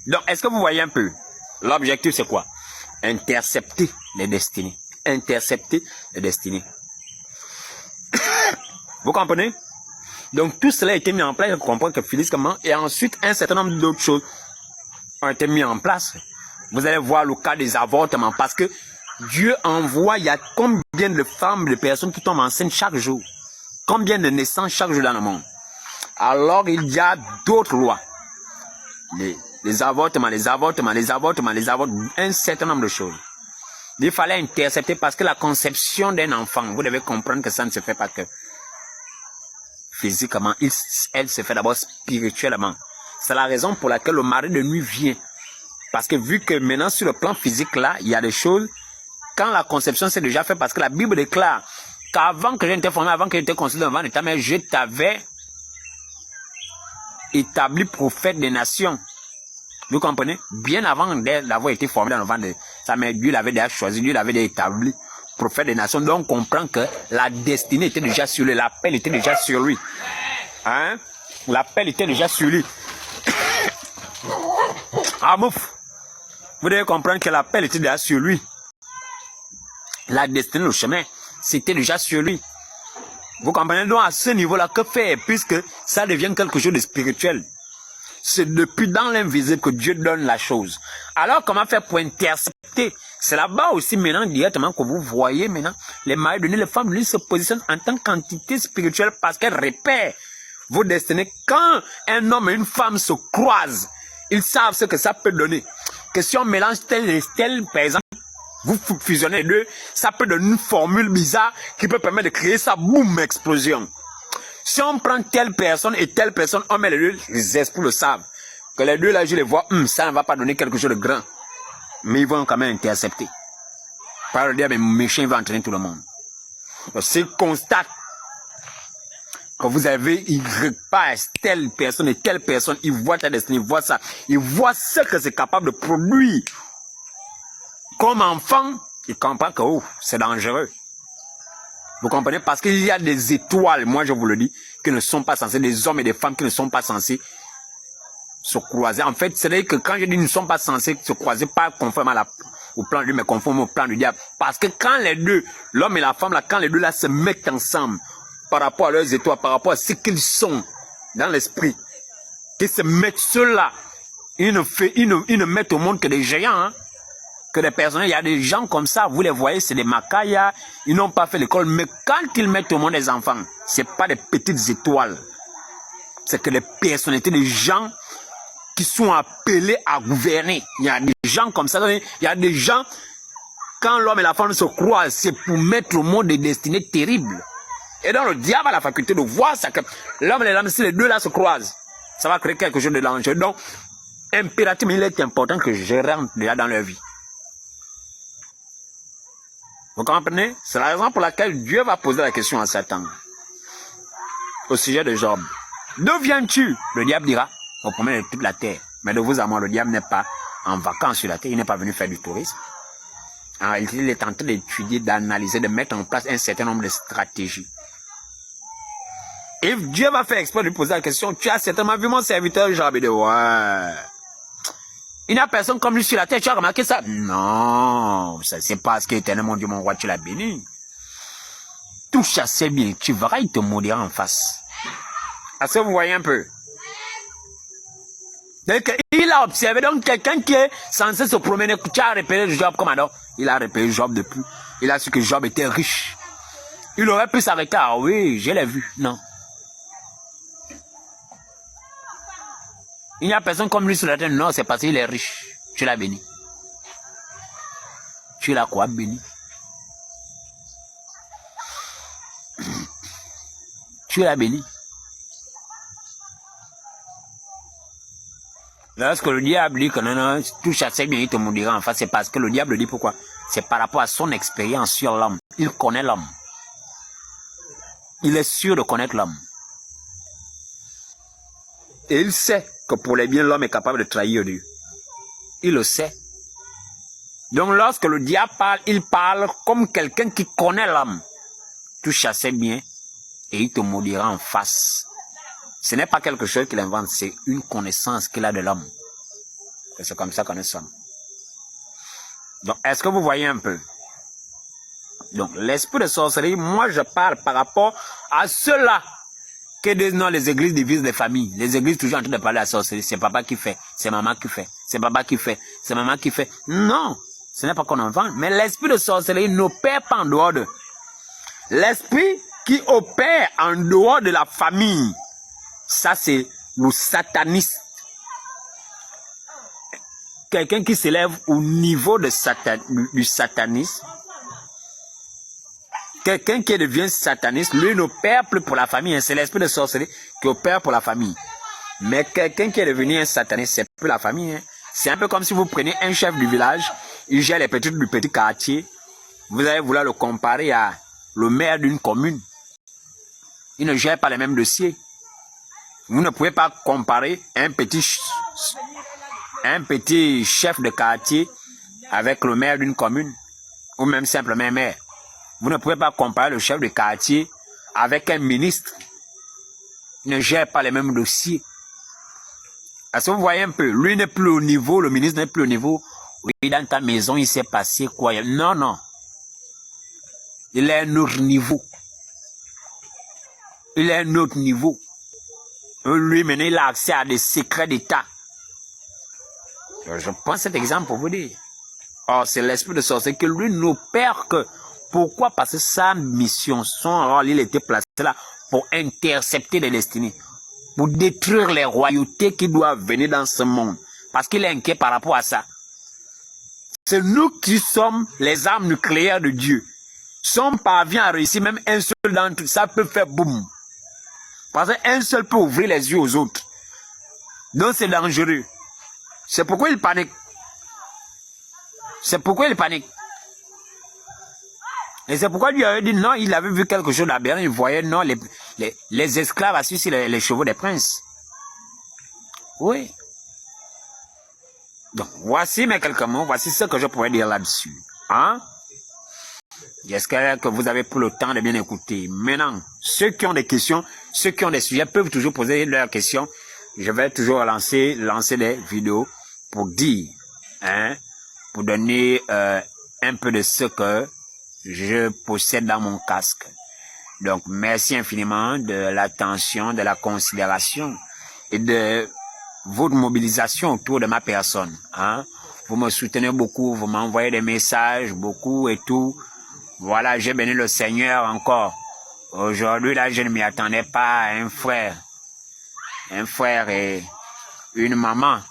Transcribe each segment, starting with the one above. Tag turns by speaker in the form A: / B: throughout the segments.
A: Donc, est-ce que vous voyez un peu? L'objectif, c'est quoi? Intercepter les destinées. Intercepter les destinées. Vous comprenez? Donc, tout cela a été mis en place pour comprendre que physiquement, et ensuite, un certain nombre d'autres choses ont été mis en place. Vous allez voir le cas des avortements, parce que Dieu envoie, il y a combien de femmes, de personnes qui tombent enceintes chaque jour? Combien de naissances chaque jour dans le monde? Alors, il y a d'autres lois. Les avortements, un certain nombre de choses. Il fallait intercepter parce que la conception d'un enfant, vous devez comprendre que ça ne se fait pas que physiquement, elle se fait d'abord spirituellement. C'est la raison pour laquelle le mari de nuit vient. Parce que vu que maintenant sur le plan physique là, il y a des choses, quand la conception s'est déjà faite, parce que la Bible déclare qu'avant que j'étais formé, avant que j'étais conçu devant ta mère, je t'avais établi prophète des nations. Vous comprenez? Bien avant d'avoir été formé dans le ventre de sa mère, Dieu l'avait déjà choisi, Dieu l'avait déjà établi prophète des nations. Donc on comprend que la destinée était déjà sur lui, l'appel était déjà sur lui. Hein? L'appel était déjà sur lui. Ah mouf! Vous devez comprendre que l'appel était déjà sur lui. La destinée, le chemin, c'était déjà sur lui. Vous comprenez donc à ce niveau-là, que faire puisque ça devient quelque chose de spirituel. C'est depuis dans l'invisible que Dieu donne la chose. Alors, comment faire pour intercepter? C'est là-bas aussi maintenant directement que vous voyez maintenant les maris donner les femmes, lui se positionnent en tant qu'entité spirituelle parce qu'elles repèrent vos destinées. Quand un homme et une femme se croisent, ils savent ce que ça peut donner. Que si on mélange tel et tel, par exemple, vous fusionnez les deux, ça peut donner une formule bizarre qui peut permettre de créer ça, boum, explosion. Si on prend telle personne et telle personne, on met les deux, les esprits le savent. Que les deux là, je les vois, ça ne va pas donner quelque chose de grand. Mais ils vont quand même intercepter. Par le diable, mais méchant, il va entraîner tout le monde. S'ils constatent que vous avez, ils repassent telle personne et telle personne, ils voient ta destinée, ils voient ça. Ils voient ce que c'est capable de produire. Comme enfant, ils comprennent que c'est dangereux. Vous comprenez? Parce qu'il y a des étoiles, moi je vous le dis, qui ne sont pas censées, des hommes et des femmes qui ne sont pas censés se croiser. En fait, c'est-à-dire que quand je dis ne sont pas censés se croiser, pas conformément au plan de Dieu, mais conformément au plan du diable. Parce que quand les deux, l'homme et la femme, là, quand les deux là se mettent ensemble, par rapport à leurs étoiles, par rapport à ce qu'ils sont dans l'esprit, qu'ils se mettent ceux-là, ils ne mettent au monde que des géants, hein. Que des personnes, il y a des gens comme ça, vous les voyez, c'est des macaillas, ils n'ont pas fait l'école, mais quand ils mettent au monde des enfants, c'est pas des petites étoiles, c'est que des personnalités, des gens qui sont appelés à gouverner. Il y a des gens comme ça, il y a des gens, quand l'homme et la femme se croisent, c'est pour mettre au monde des destinées terribles. Et donc le diable a la faculté de voir ça, que l'homme et la femme, si les deux là se croisent, ça va créer quelque chose de dangereux. Donc, impérativement, il est important que je rentre déjà dans leur vie. Vous comprenez? C'est la raison pour laquelle Dieu va poser la question à Satan. Au sujet de Job. D'où viens-tu? Le diable dira, au premier de toute la terre. Mais de vos amants, le diable n'est pas en vacances sur la terre, il n'est pas venu faire du tourisme. En réalité, il est en train d'étudier, d'analyser, de mettre en place un certain nombre de stratégies. Et Dieu va faire exprès de lui poser la question, tu as certainement vu mon serviteur Job? Il dit, ouais. Il n'y a personne comme lui sur la terre, tu as remarqué ça? Non, c'est parce que éternellement Dieu, mon roi, tu l'as béni. Tout chassé bien, tu verras, il te maudira en face. Est-ce que vous voyez un peu? Donc, il a observé, donc quelqu'un qui est censé se promener, tu as repéré Job comme alors? Il a repéré Job depuis. Il a su que Job était riche. Il aurait pu s'arrêter, ah oui, je l'ai vu. Non. Il n'y a personne comme lui sur la terre. Non, c'est parce qu'il est riche. Tu l'as béni. Tu l'as quoi béni? Tu l'as béni. Lorsque le diable dit que non, non, tout chassé bien, il te maudira en face, c'est parce que le diable dit pourquoi? C'est par rapport à son expérience sur l'homme. Il connaît l'homme. Il est sûr de connaître l'homme. Et il sait que pour les biens, l'homme est capable de trahir Dieu. Il le sait. Donc lorsque le diable parle, il parle comme quelqu'un qui connaît l'homme. Tu chassais bien et il te maudira en face. Ce n'est pas quelque chose qu'il invente, c'est une connaissance qu'il a de l'homme. C'est comme ça que nous sommes. Donc, est-ce que vous voyez un peu? Donc, l'esprit de sorcellerie, moi, je parle par rapport à ceux-là que disent non, les églises divisent les familles. Les églises toujours en train de parler à la sorcellerie. C'est papa qui fait, c'est maman qui fait, c'est papa qui fait, c'est maman qui fait. Non, ce n'est pas qu'on en vend. Mais l'esprit de sorcellerie n'opère pas en dehors de. L'esprit qui opère en dehors de la famille, ça c'est le satanisme. Quelqu'un qui s'élève au niveau de du satanisme, quelqu'un qui devient sataniste, lui n'opère plus pour la famille. Hein. C'est l'esprit de sorcellerie qui opère pour la famille. Mais quelqu'un qui est devenu un sataniste, c'est plus la famille. Hein. C'est un peu comme si vous prenez un chef du village, il gère les petits du petit quartier. Vous allez vouloir le comparer à le maire d'une commune. Il ne gère pas les mêmes dossiers. Vous ne pouvez pas comparer un petit chef de quartier avec le maire d'une commune, ou même simplement un maire. Vous ne pouvez pas comparer le chef de quartier avec un ministre. Il ne gère pas les mêmes dossiers. Est-ce que vous voyez un peu? Lui n'est plus au niveau, le ministre n'est plus au niveau. Oui, dans ta maison, il s'est passé quoi? Non, non. Il est à un autre niveau. Il est à un autre niveau. Lui, maintenant, il a accès à des secrets d'État. Je prends cet exemple pour vous dire. Or, c'est l'esprit de sorcellerie que lui n'opère que. Pourquoi? Parce que sa mission, son rôle, il était placé là pour intercepter les destinées. Pour détruire les royautés qui doivent venir dans ce monde. Parce qu'il est inquiet par rapport à ça. C'est nous qui sommes les armes nucléaires de Dieu. Si on parvient à réussir, même un seul d'entre eux, ça peut faire boum. Parce qu'un seul peut ouvrir les yeux aux autres. Donc c'est dangereux. C'est pourquoi il panique. C'est pourquoi il panique. Et c'est pourquoi lui avait dit non, il avait vu quelque chose d'aberrant. Il voyait non, les esclaves assis sur les chevaux des princes. Oui. Donc, voici mes quelques mots. Voici ce que je pourrais dire là-dessus. Hein? J'espère que vous avez pris le temps de bien écouter. Maintenant, ceux qui ont des questions, ceux qui ont des sujets peuvent toujours poser leurs questions. Je vais toujours lancer des vidéos pour dire, hein, pour donner un peu de ce que je possède dans mon casque. Donc, merci infiniment de l'attention, de la considération et de votre mobilisation autour de ma personne. Hein. Vous me soutenez beaucoup, vous m'envoyez des messages, beaucoup et tout. Voilà, j'ai béni le Seigneur encore. Aujourd'hui, là, je ne m'y attendais pas à un frère et une maman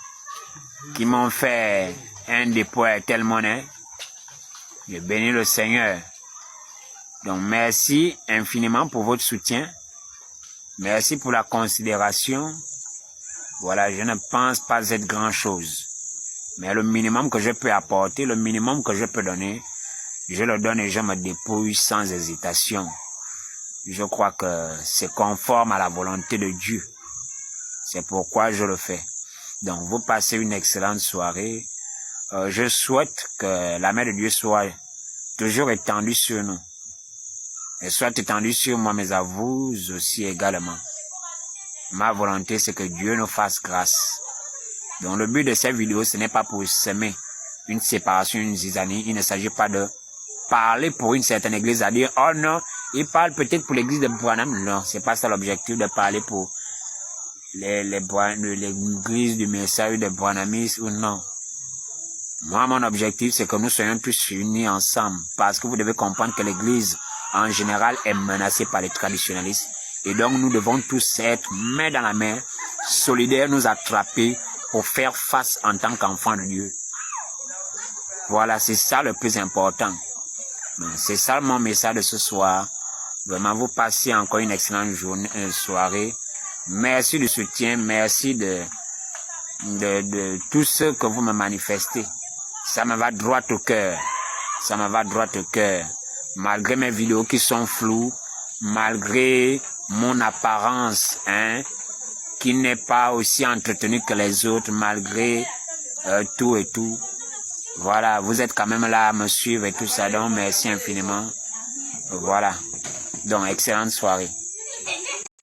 A: qui m'ont fait un dépôt à telle monnaie. J'ai béni le Seigneur. Donc, merci infiniment pour votre soutien. Merci pour la considération. Voilà, je ne pense pas être grand-chose. Mais le minimum que je peux apporter, le minimum que je peux donner, je le donne et je me dépouille sans hésitation. Je crois que c'est conforme à la volonté de Dieu. C'est pourquoi je le fais. Donc, vous passez une excellente soirée. Je souhaite que la main de Dieu soit toujours étendue sur nous. Et soit étendue sur moi, mais à vous aussi également. Ma volonté, c'est que Dieu nous fasse grâce. Donc, le but de cette vidéo, ce n'est pas pour semer une séparation, une zizanie. Il ne s'agit pas de parler pour une certaine église, à dire, oh non, il parle peut-être pour l'église de Branham. Non, c'est pas ça l'objectif de parler pour l'église du message de Branhamis ou non. Moi, mon objectif, c'est que nous soyons tous unis ensemble. Parce que vous devez comprendre que l'église, en général, est menacée par les traditionnalistes. Et donc, nous devons tous être main dans la main, solidaires, nous attraper pour faire face en tant qu'enfants de Dieu. Voilà, c'est ça le plus important. C'est ça mon message de ce soir. Vraiment, vous passez encore une excellente journée, soirée. Merci du soutien, merci de tout ce que vous me manifestez. Ça me va droit au cœur. Ça me va droit au cœur. Malgré mes vidéos qui sont floues, malgré mon apparence, hein, qui n'est pas aussi entretenue que les autres, malgré tout et tout. Voilà, vous êtes quand même là à me suivre et tout ça, donc merci infiniment. Voilà, donc excellente soirée.